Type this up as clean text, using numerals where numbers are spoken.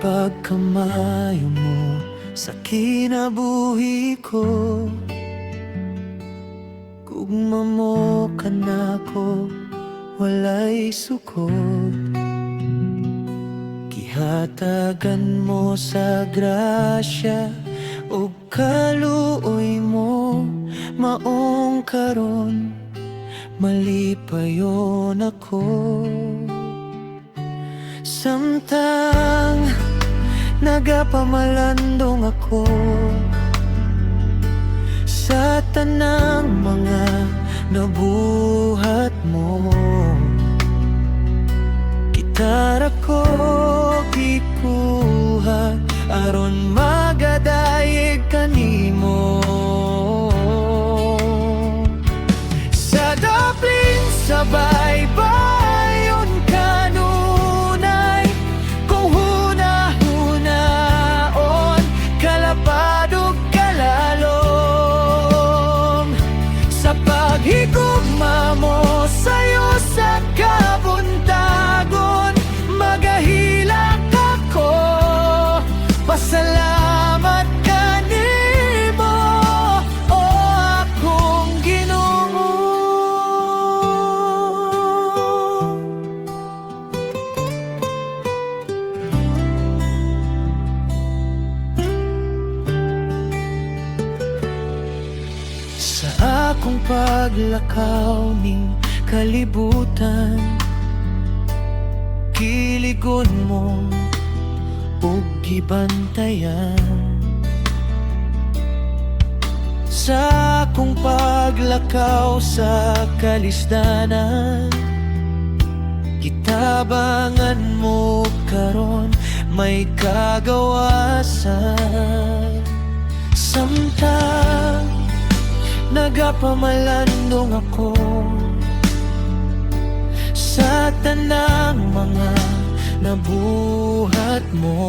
pagkamayo mo sa kinabuhi ko. Gugma mo kanako, walay sukod. Gihatagan mo sa grasya ug kaluoy mo, maong karon malipayon ako. Samtang nagapamalandong ako sa tanang mga nabuhat mo, gitara ko gikuha aron magadayeg kanimo. Sa daplin sa baybayon kanunay, kung huna-hunaon kalapad ug kalalom. Sa paghigugma mo sayo sa kabuntagon, magahilak ako, pasalamat kanimo, o akong Ginoo. Sa akong paglakaw ning kalibutan, kiligon mo ug gibantayan. Sa akong paglakaw sa kalisdanan, kitabangan mo karon may kagawasan. Samtang nagapamalandong ako sa tanang mga nabuhat mo,